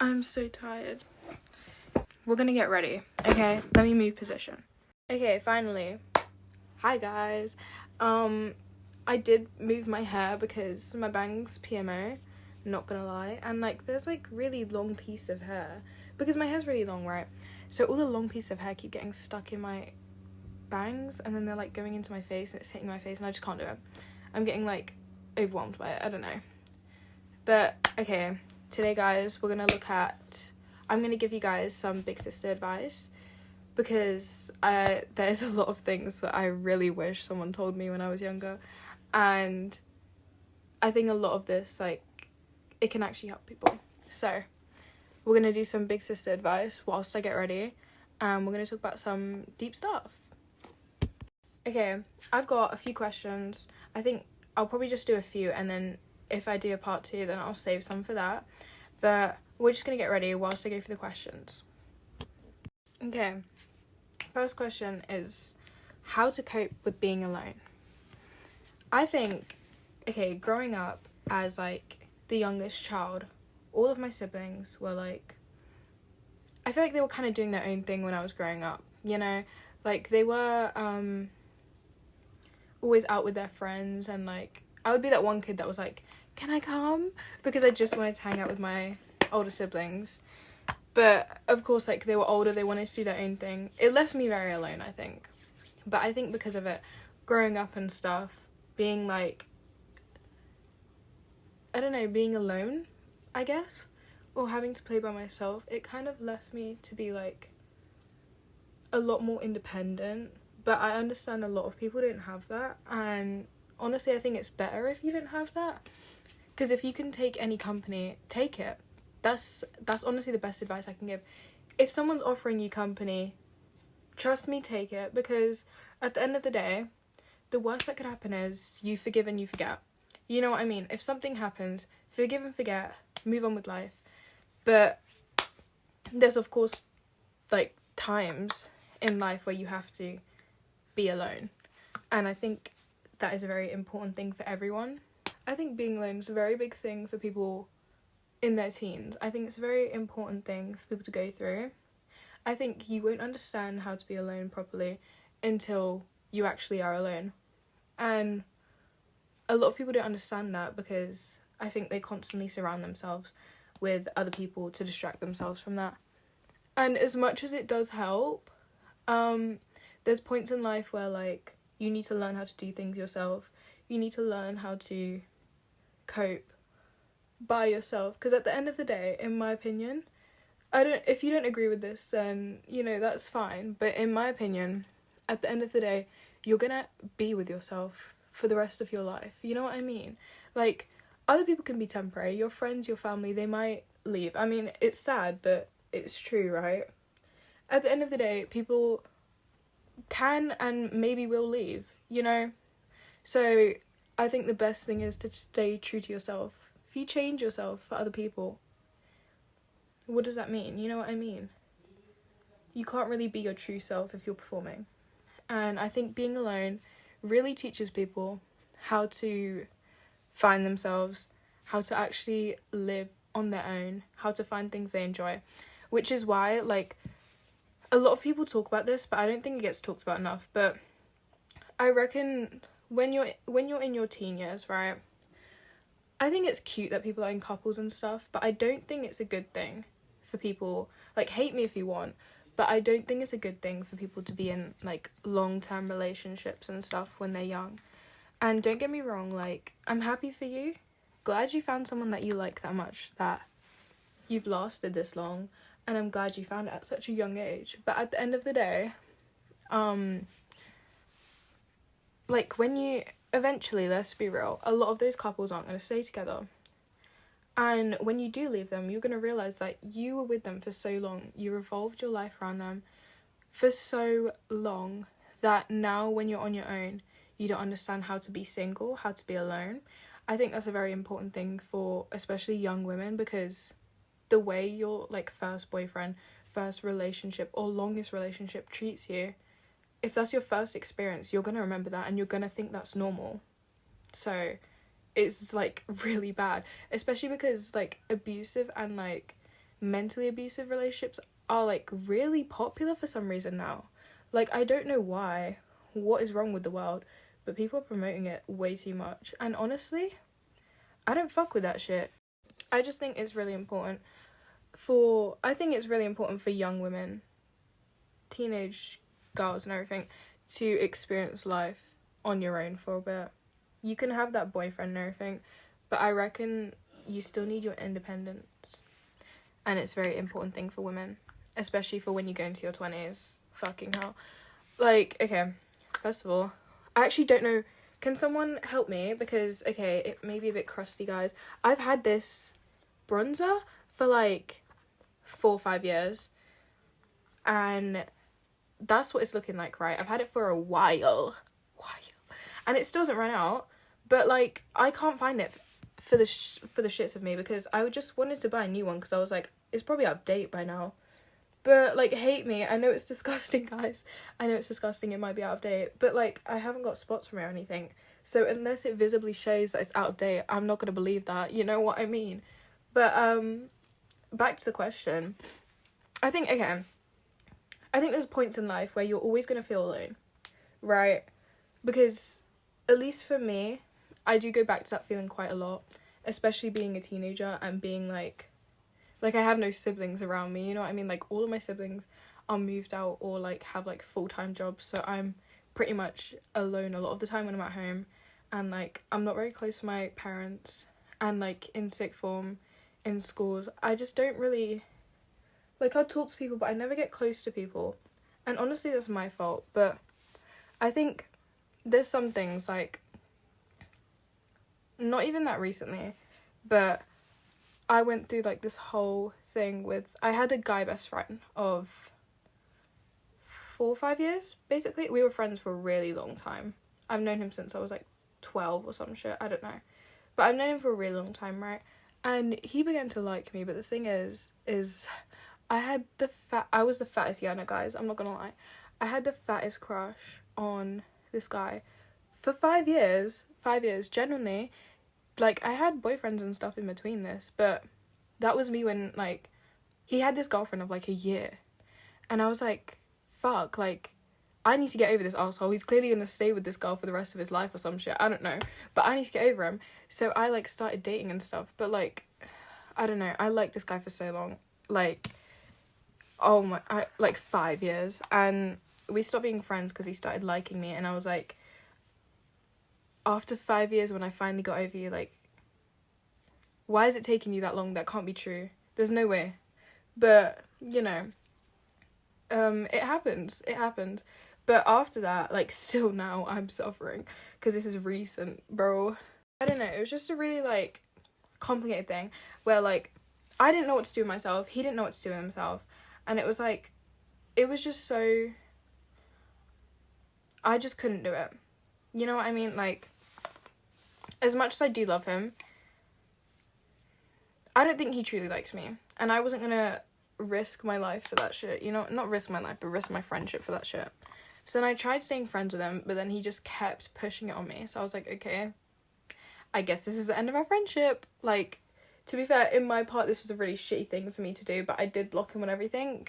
I'm so tired. We're gonna get ready, okay? Let me move position. Okay, finally. Hi guys. I did move my hair because my bangs PMO, not gonna lie, and like there's like really long piece of hair because my hair's really long, right? So all the long piece of hair keep getting stuck in my bangs and then they're like going into my face and it's hitting my face and I just can't do it. I'm getting like overwhelmed by it. I don't know. But okay, today guys, we're gonna look at, I'm gonna give you guys some big sister advice because there's a lot of things that I really wish someone told me when I was younger, and I think a lot of this, like, it can actually help people. So we're gonna do some big sister advice whilst I get ready, and we're gonna talk about some deep stuff. Okay, I've got a few questions. I think I'll probably just do a few, and then if I do a part 2, then I'll save some for that. But we're just gonna get ready whilst I go through the questions. Okay, first question is how to cope with being alone. I think, okay, growing up as like the youngest child, all of my siblings were like, I feel like they were kind of doing their own thing when I was growing up, you know, like they were always out with their friends, and like I would be that one kid that was like, can I come? Because I just wanted to hang out with my older siblings. But of course, like, they were older, they wanted to do their own thing. It left me very alone, I think. But I think because of it, growing up and stuff, being like, I don't know, being alone, I guess, or having to play by myself, it kind of left me to be like a lot more independent. But I understand a lot of people don't have that, and honestly I think it's better if you don't have that, because if you can take any company, take it. That's honestly the best advice I can give. If someone's offering you company, trust me, take it, because at the end of the day, the worst that could happen is you forgive and you forget. You know what I mean? If something happens, forgive and forget, move on with life. But there's of course like times in life where you have to be alone, and I think that is a very important thing for everyone. I think being alone is a very big thing for people in their teens. I think it's a very important thing for people to go through. I think you won't understand how to be alone properly until you actually are alone, and a lot of people don't understand that because I think they constantly surround themselves with other people to distract themselves from that. And as much as it does help, there's points in life where like you need to learn how to do things yourself. You need to learn how to cope by yourself, because at the end of the day, in my opinion, if you don't agree with this, then you know that's fine, but in my opinion, at the end of the day, you're gonna be with yourself for the rest of your life. You know what I mean? Like, other people can be temporary, your friends, your family, they might leave. I mean, it's sad, but it's true, right? At the end of the day, people can and maybe will leave, you know? So I think the best thing is to stay true to yourself. If you change yourself for other people, what does that mean? You know what I mean? You can't really be your true self if you're performing. And I think being alone really teaches people how to find themselves, how to actually live on their own, how to find things they enjoy. Which is why, like, a lot of people talk about this, but I don't think it gets talked about enough. But I reckon when you're in your teen years, right, I think it's cute that people are in couples and stuff, but I don't think it's a good thing for people, like, hate me if you want, but I don't think it's a good thing for people to be in, like, long-term relationships and stuff when they're young. And don't get me wrong, like, I'm happy for you. Glad you found someone that you like that much, that you've lasted this long, and I'm glad you found it at such a young age. But at the end of the day, like, when you eventually, let's be real, a lot of those couples aren't going to stay together. And when you do leave them, you're going to realise that you were with them for so long, you revolved your life around them for so long, that now when you're on your own, you don't understand how to be single, how to be alone. I think that's a very important thing for especially young women, because the way your like first boyfriend, first relationship or longest relationship treats you, if that's your first experience, you're going to remember that and you're going to think that's normal. So it's like really bad, especially because like abusive and like mentally abusive relationships are like really popular for some reason now. Like, I don't know why, what is wrong with the world, but people are promoting it way too much. And honestly, I don't fuck with that shit. I just think it's really important I think it's really important for young women, teenage girls and everything, to experience life on your own for a bit. You can have that boyfriend and everything, but I reckon you still need your independence. And it's a very important thing for women, especially for when you go into your 20s. Fucking hell. Like, okay, first of all, I actually don't know. Can someone help me? Because, okay, it may be a bit crusty, guys. I've had this bronzer for like 4 or 5 years. And that's what it's looking like, right? I've had it for a while. And it still hasn't run out. But, like, I can't find it for the shits of me, because I just wanted to buy a new one because I was like, it's probably out of date by now. But, like, hate me. I know it's disgusting, guys. I know it's disgusting. It might be out of date. But, like, I haven't got spots from it or anything. So, unless it visibly shows that it's out of date, I'm not going to believe that. You know what I mean? But, back to the question. I think there's points in life where you're always going to feel alone. Right? Because, at least for me, I do go back to that feeling quite a lot. Especially being a teenager and being, like, I have no siblings around me, you know what I mean? Like, all of my siblings are moved out or, like, have, like, full-time jobs. So I'm pretty much alone a lot of the time when I'm at home. And, like, I'm not very close to my parents. And, like, in sixth form, in schools, I just don't really... Like, I'll talk to people, but I never get close to people. And honestly, that's my fault. But I think there's some things, like... Not even that recently, but... I went through, like, this whole thing with... I had a guy best friend of 4 or 5 years, basically. We were friends for a really long time. I've known him since I was, like, 12 or some shit. I don't know. But I've known him for a really long time, right? And he began to like me, but the thing is I was the fattest... Yeah, no, guys, I'm not gonna lie. I had the fattest crush on this guy for 5 years. 5 years, genuinely. Like, I had boyfriends and stuff in between this, but that was me when, like, he had this girlfriend of, like, a year. And I was like, fuck, like, I need to get over this arsehole. He's clearly gonna stay with this girl for the rest of his life or some shit. I don't know. But I need to get over him. So I, like, started dating and stuff. But, like, I don't know. I liked this guy for so long. Like, like, 5 years. And we stopped being friends because he started liking me. And I was like... After 5 years, when I finally got over you, like, why is it taking you that long? That can't be true. There's no way. But, you know, it happened. But after that, like, still now, I'm suffering, because this is recent, bro. I don't know, it was just a really, like, complicated thing, where, like, I didn't know what to do with myself, he didn't know what to do with himself, and it was, like, it was just so... I just couldn't do it. You know what I mean? Like, as much as I do love him, I don't think he truly likes me. And I wasn't gonna risk my life for that shit. You know, not risk my life, but risk my friendship for that shit. So then I tried staying friends with him, but then he just kept pushing it on me. So I was like, okay, I guess this is the end of our friendship. Like, to be fair, in my part, this was a really shitty thing for me to do, but I did block him and everything.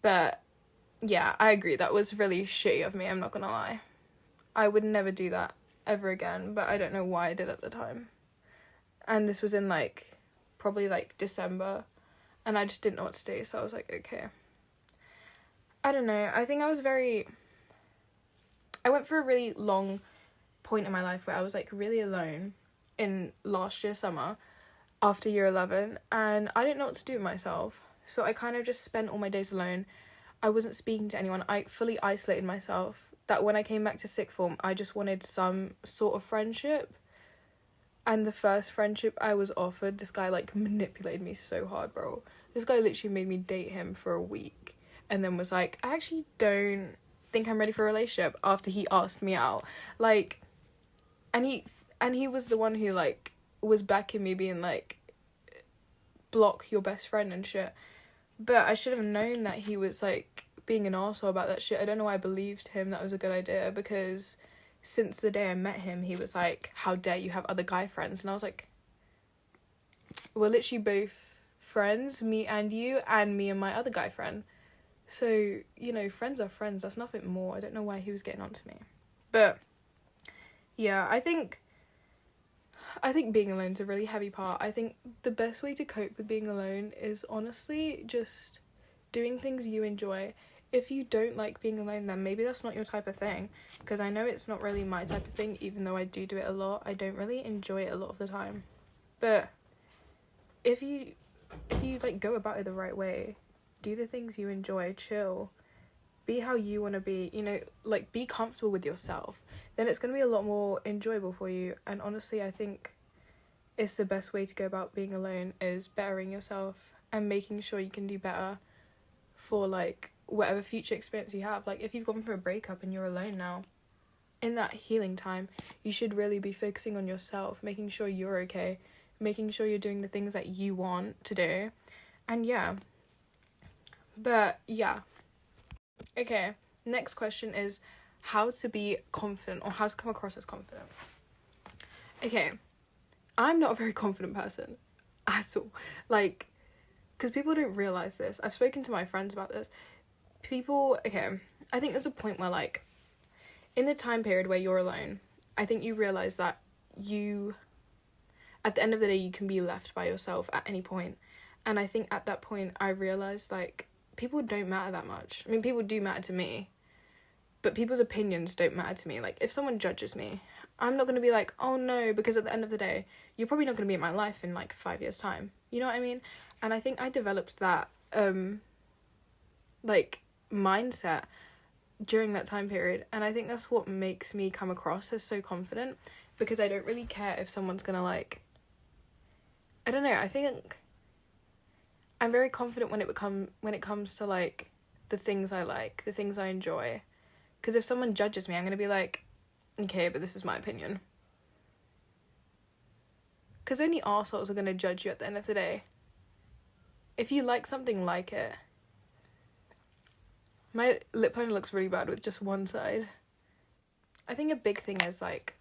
But, yeah, I agree. That was really shitty of me, I'm not gonna lie. I would never do that ever again, but I don't know why I did at the time. And this was in, like, probably, like, December, and I just didn't know what to do, so I was like, okay. I don't know, I think I went through a really long point in my life where I was, like, really alone in last year summer, after year 11, and I didn't know what to do with myself, so I kind of just spent all my days alone. I wasn't speaking to anyone, I fully isolated myself. That when I came back to sixth form, I just wanted some sort of friendship. And the first friendship I was offered, this guy, like, manipulated me so hard, bro. This guy literally made me date him for a week. And then was like, I actually don't think I'm ready for a relationship after he asked me out. Like, and he was the one who, like, was backing me being like, block your best friend and shit. But I should have known that he was, like, being an arsehole about that shit. I don't know why I believed him that was a good idea, because since the day I met him, he was like, how dare you have other guy friends? And I was like, we're literally both friends, me and you, and me and my other guy friend. So, you know, friends are friends. That's nothing more. I don't know why he was getting on to me. But, yeah, I think being alone is a really heavy part. I think the best way to cope with being alone is honestly just doing things you enjoy. If you don't like being alone, then maybe that's not your type of thing. Because I know it's not really my type of thing, even though I do it a lot. I don't really enjoy it a lot of the time. But if you like go about it the right way, do the things you enjoy, chill, be how you want to be, you know, like be comfortable with yourself, then it's going to be a lot more enjoyable for you. And honestly, I think it's the best way to go about being alone is bettering yourself and making sure you can do better for like whatever future experience you have. Like if you've gone through a breakup and you're alone now, in that healing time, you should really be focusing on yourself, making sure you're okay, making sure you're doing the things that you want to do. And yeah. But yeah. Okay, next question is how to be confident, or how to come across as confident. Okay, I'm not a very confident person at all. Like, because people don't realise this. I've spoken to my friends about this. I think there's a point where, like, in the time period where you're alone, I think you realise that at the end of the day, you can be left by yourself at any point. And I think at that point, I realised, like, people don't matter that much. I mean, people do matter to me, but people's opinions don't matter to me. Like, if someone judges me, I'm not going to be like, oh no, because at the end of the day, you're probably not going to be in my life in, like, 5 years' time. You know what I mean? And I think I developed that, like, mindset during that time period. And I think that's what makes me come across as so confident, because I don't really care if someone's going to, like, I don't know, I think I'm very confident when it comes to, like, the things I like, the things I enjoy. Because if someone judges me, I'm going to be like, okay, but this is my opinion. Because only arseholes are going to judge you at the end of the day. If you like something, like it. My lip liner looks really bad with just one side. I think a big thing is, like,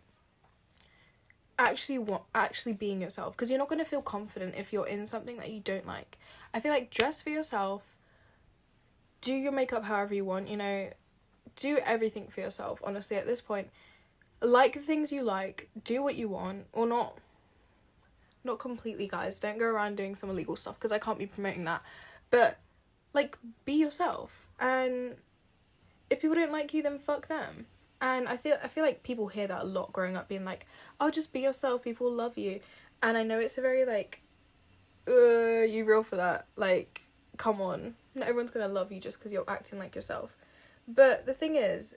actually being yourself, because you're not going to feel confident if you're in something that you don't like. I feel like dress for yourself, do your makeup however you want, you know, do everything for yourself. Honestly, at this point, like the things you like, do what you want, or not completely, guys, don't go around doing some illegal stuff, because I can't be promoting that, but like, be yourself. And if people don't like you, then fuck them. And I feel like people hear that a lot growing up, being like, oh, just be yourself, people will love you. And I know it's a very, like, you real for that? Like, come on. Not everyone's gonna love you just because you're acting like yourself. But the thing is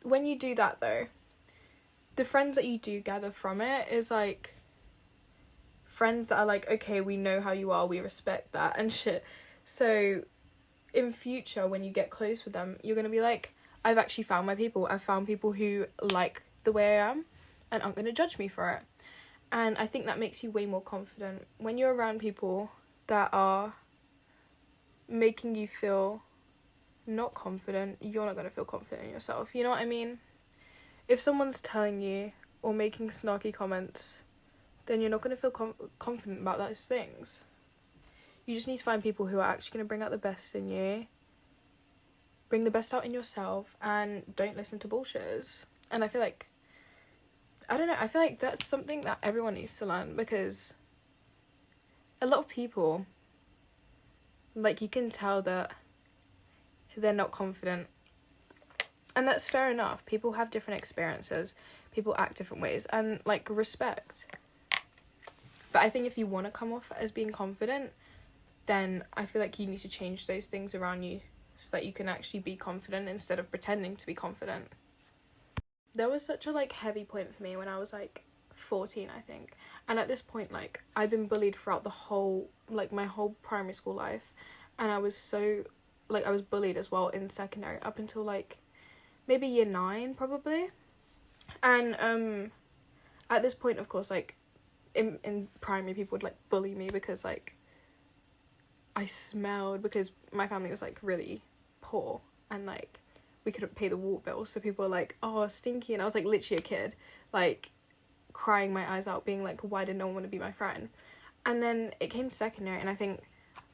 when you do that, though, the friends that you do gather from it is, like, friends that are like, okay, we know how you are, we respect that and shit. So in future, when you get close with them, you're gonna be like, I've actually found my people. I've found people who like the way I am and aren't going to judge me for it. And I think that makes you way more confident. When you're around people that are making you feel not confident, you're not going to feel confident in yourself. You know what I mean? If someone's telling you or making snarky comments, then you're not going to feel confident about those things. You just need to find people who are actually going to bring out the best in you, bring the best out in yourself, and don't listen to bullshitters. And I feel like, I don't know, I feel like that's something that everyone needs to learn, because a lot of people, like, you can tell that they're not confident. And that's fair enough. People have different experiences. People act different ways. And, like, respect. But I think if you want to come off as being confident, then I feel like you need to change those things around you so that you can actually be confident instead of pretending to be confident. There was such a, like, heavy point for me when I was, like, 14, I think. And at this point, like, I'd been bullied throughout the whole, like, my whole primary school life. And I was so, like, I was bullied as well in secondary up until, like, maybe year 9, probably. And, at this point, of course, like, in primary, people would, like, bully me because, like, I smelled, because my family was, like, really poor, and, like, we couldn't pay the water bill, so people were like, oh, stinky, and I was, like, literally a kid, like, crying my eyes out, being like, why did no one want to be my friend? And then it came to secondary, and I think,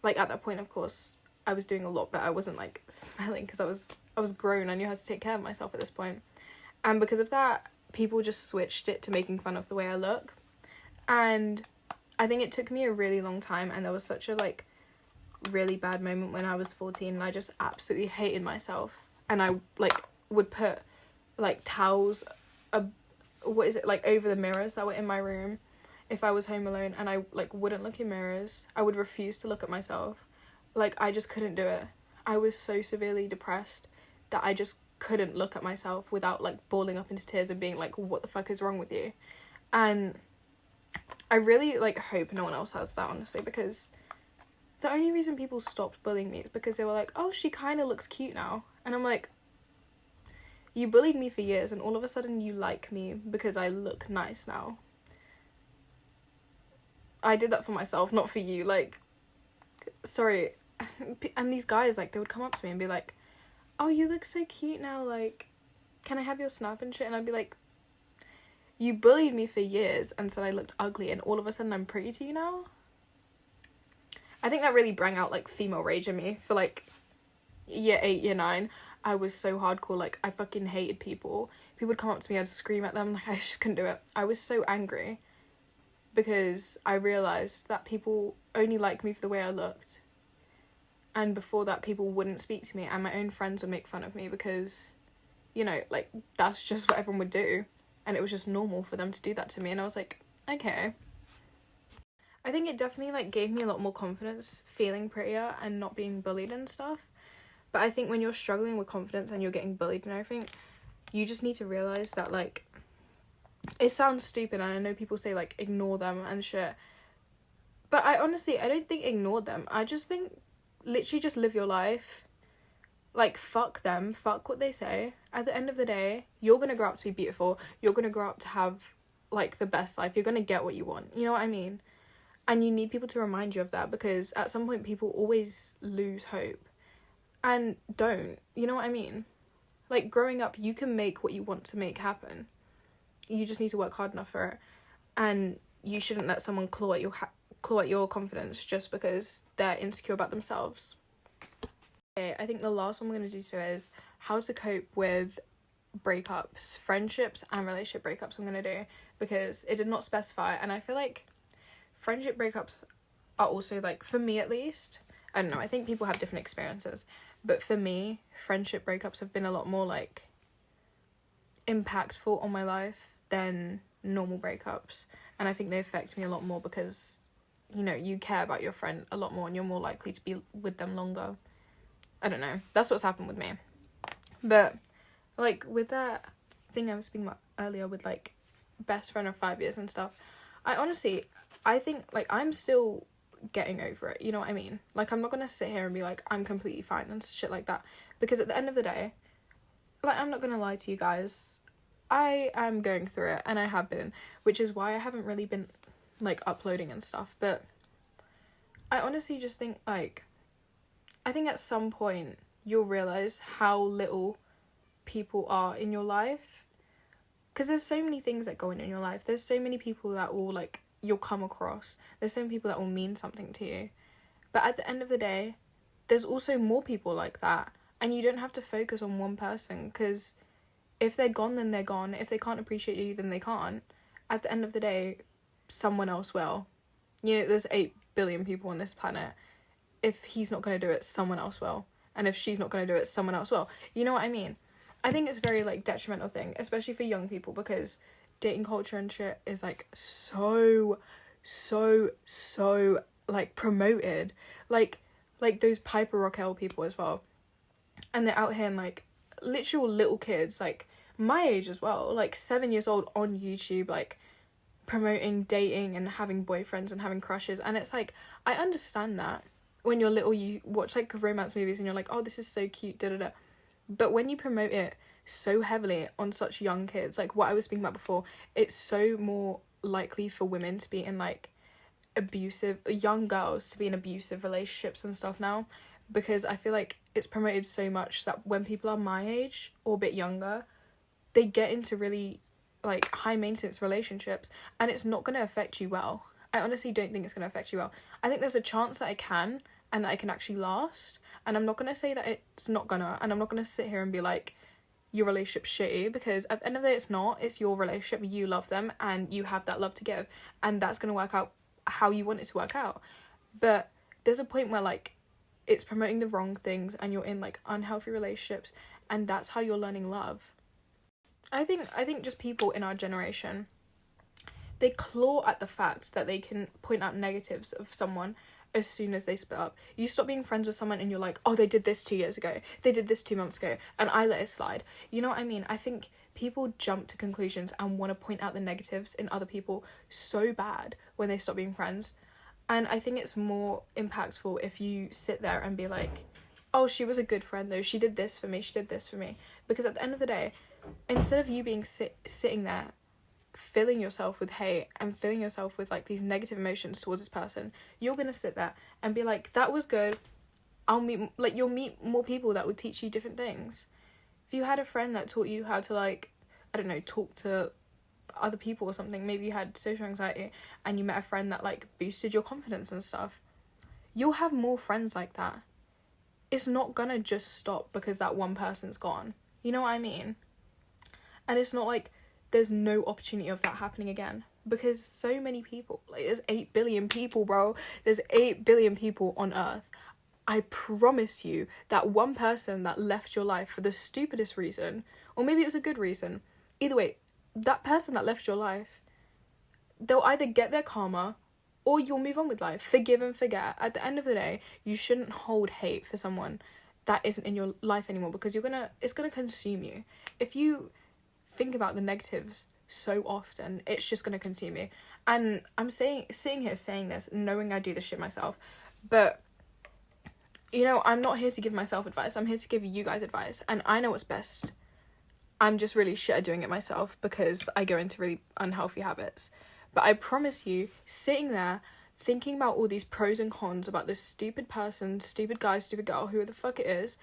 like, at that point, of course, I was doing a lot, but I wasn't, like, smelling, because I was grown. I knew how to take care of myself at this point. And because of that, people just switched it to making fun of the way I look. And I think it took me a really long time, and there was such a, like, really bad moment when I was 14, and I just absolutely hated myself. And I, like, would put, like, towels, over the mirrors that were in my room if I was home alone, and I, like, wouldn't look in mirrors. I would refuse to look at myself. Like, I just couldn't do it. I was so severely depressed that I just couldn't look at myself without, like, bawling up into tears and being like, what the fuck is wrong with you? And I really, like, hope no one else has that, honestly, because the only reason people stopped bullying me is because they were like, oh, she kind of looks cute now. And I'm like, you bullied me for years, and all of a sudden you like me because I look nice now. I did that for myself, not for you. Like, sorry. And these guys, like, they would come up to me and be like, oh, you look so cute now, like, can I have your snap and shit? And I'd be like, you bullied me for years and said I looked ugly, and all of a sudden I'm pretty to you now? I think that really brought out, like, female rage in me for, like, year 8, year 9. I was so hardcore. Like, I fucking hated people. People would come up to me, I'd scream at them. Like, I just couldn't do it. I was so angry because I realised that people only liked me for the way I looked. And before that, people wouldn't speak to me, and my own friends would make fun of me because, you know, like, that's just what everyone would do. And it was just normal for them to do that to me. And I was like, okay. I think it definitely, like, gave me a lot more confidence feeling prettier and not being bullied and stuff. But I think when you're struggling with confidence and you're getting bullied and everything, you just need to realise that, like, it sounds stupid, and I know people say, like, ignore them and shit. But I don't think ignore them. I just think literally just live your life. Like, fuck them. Fuck what they say. At the end of the day, you're gonna grow up to be beautiful. You're gonna grow up to have, like, the best life. You're gonna get what you want. You know what I mean? And you need people to remind you of that, because at some point people always lose hope. And don't. You know what I mean? Like, growing up, you can make what you want to make happen. You just need to work hard enough for it. And you shouldn't let someone claw at your confidence just because they're insecure about themselves. Okay, I think the last one we're going to do today is how to cope with breakups, friendships and relationship breakups. I'm going to do, because it did not specify, and I feel like friendship breakups are also, like, for me at least, I don't know, I think people have different experiences, but for me, friendship breakups have been a lot more, like, impactful on my life than normal breakups. And I think they affect me a lot more because, you know, you care about your friend a lot more and you're more likely to be with them longer. I don't know, that's what's happened with me. But, like, with that thing I was speaking about earlier with, like, best friend of 5 years and stuff, I think, like, I'm still getting over it, you know what I mean? Like, I'm not gonna sit here and be like, I'm completely fine and shit like that, because at the end of the day, like, I'm not gonna lie to you guys, I am going through it, and I have been, which is why I haven't really been, like, uploading and stuff. But I honestly just think, like, I think at some point you'll realise how little people are in your life, because there's so many things that go on in your life. There's so many people that will, like, you'll come across. There's so many people that will mean something to you. But at the end of the day, there's also more people like that, and you don't have to focus on one person, because if they're gone, then they're gone. If they can't appreciate you, then they can't. At the end of the day, someone else will. You know, there's 8 billion people on this planet. If he's not going to do it, someone else will. And if she's not going to do it, someone else will. You know what I mean? I think it's a very, like, detrimental thing, especially for young people, because dating culture and shit is, like, so, like, promoted. Like those Piper Rockell people as well. And they're out here and, like, literal little kids, like, my age as well, like, 7 years old on YouTube, like, promoting dating and having boyfriends and having crushes. And it's like, I understand that when you're little, you watch, like, romance movies and you're like, oh, this is so cute, da-da-da. But when you promote it so heavily on such young kids, like what I was speaking about before, it's so more likely for women to be in, like, young girls to be in abusive relationships and stuff now, because I feel like it's promoted so much that when people are my age or a bit younger, they get into really, like, high maintenance relationships, and it's not going to affect you well. I honestly don't think it's going to affect you well. I think there's a chance that it can, and that it can actually last. And I'm not going to say that it's not gonna, and I'm not going to sit here and be like, your relationship's shitty, because at the end of the day, it's not. It's your relationship, you love them, and you have that love to give, and that's going to work out how you want it to work out. But there's a point where, like, it's promoting the wrong things, and you're in, like, unhealthy relationships, and that's how you're learning love. I think just people in our generation, they claw at the fact that they can point out negatives of someone as soon as they split up. You stop being friends with someone and you're like, oh, they did this 2 years ago, they did this 2 months ago, and I let it slide. You know what I mean? I think people jump to conclusions and want to point out the negatives in other people so bad when they stop being friends. And I think it's more impactful if you sit there and be like, oh, she was a good friend though, she did this for me, she did this for me. Because at the end of the day, instead of you being sitting there filling yourself with hate and filling yourself with, like, these negative emotions towards this person, you're gonna sit there and be like, that was good, you'll meet more people that would teach you different things. If you had a friend that taught you how to, like, I don't know, talk to other people or something, maybe you had social anxiety and you met a friend that, like, boosted your confidence and stuff, you'll have more friends like that. It's not gonna just stop because that one person's gone. You know what I mean? And it's not like there's no opportunity of that happening again, because so many people, like, there's 8 billion people, bro. There's 8 billion people on earth. I promise you that one person that left your life for the stupidest reason, or maybe it was a good reason, either way, that person that left your life, they'll either get their karma or you'll move on with life. Forgive and forget. At the end of the day, you shouldn't hold hate for someone that isn't in your life anymore, because it's gonna consume you. If you think about the negatives so often, it's just gonna consume you. And I'm sitting here saying this knowing I do this shit myself, but you know, I'm not here to give myself advice, I'm here to give you guys advice, and I know what's best. I'm just really shit at doing it myself because I go into really unhealthy habits. But I promise you, sitting there thinking about all these pros and cons about this stupid person, stupid guy, stupid girl, whoever the fuck it is,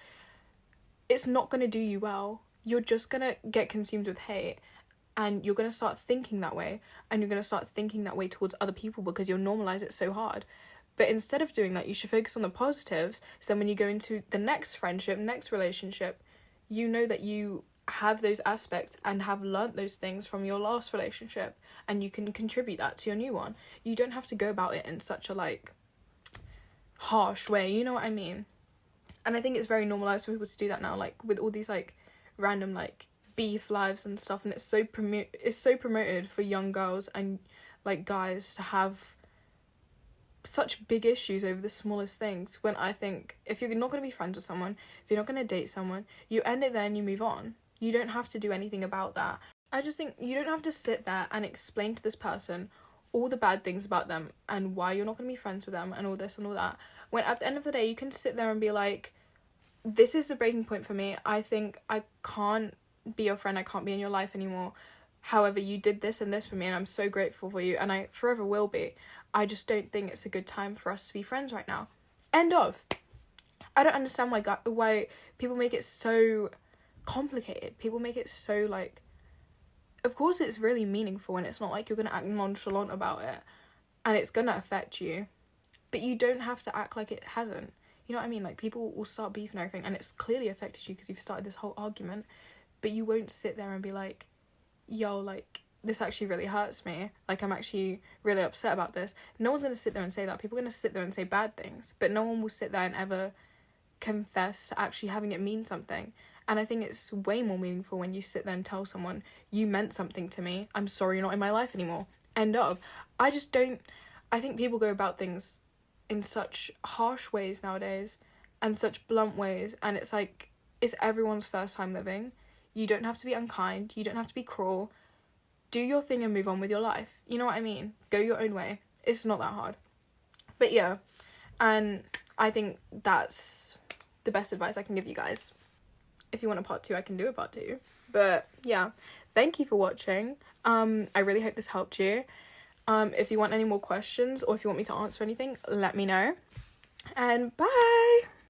it's not gonna do you well. You're just gonna get consumed with hate, and you're gonna start thinking that way, and you're gonna start thinking that way towards other people because you'll normalize it so hard. But instead of doing that, you should focus on the positives, so when you go into the next friendship, next relationship, you know that you have those aspects and have learnt those things from your last relationship, and you can contribute that to your new one. You don't have to go about it in such a, like, harsh way, you know what I mean? And I think it's very normalized for people to do that now, like, with all these, like, random, like, beef lives and stuff, and it's so promoted for young girls and, like, guys to have such big issues over the smallest things, when I think if you're not going to be friends with someone, if you're not going to date someone, you end it there and you move on. You don't have to do anything about that. I just think you don't have to sit there and explain to this person all the bad things about them and why you're not going to be friends with them and all this and all that, when at the end of the day you can sit there and be like, this is the breaking point for me. I think I can't be your friend, I can't be in your life anymore. However, you did this and this for me, and I'm so grateful for you, and I forever will be. I just don't think it's a good time for us to be friends right now. End of. I don't understand why people make it so complicated. People make it so, like, of course it's really meaningful, and it's not like you're going to act nonchalant about it, and it's going to affect you, but you don't have to act like it hasn't. You know what I mean? Like, people will start beef and everything, and it's clearly affected you because you've started this whole argument, but you won't sit there and be like, yo, like, this actually really hurts me, like, I'm actually really upset about this. No one's going to sit there and say that. People are going to sit there and say bad things, but no one will sit there and ever confess to actually having it mean something. And I think it's way more meaningful when you sit there and tell someone, you meant something to me, I'm sorry you're not in my life anymore. End of. I think people go about things in such harsh ways nowadays, and such blunt ways, and it's like, it's everyone's first time living. You don't have to be unkind, you don't have to be cruel. Do your thing and move on with your life. You know what I mean? Go your own way. It's not that hard. But yeah, and I think that's the best advice I can give you guys. If you want a part 2, I can do a part 2. But yeah, thank you for watching. I really hope this helped you. If you want any more questions, or if you want me to answer anything, let me know. And bye!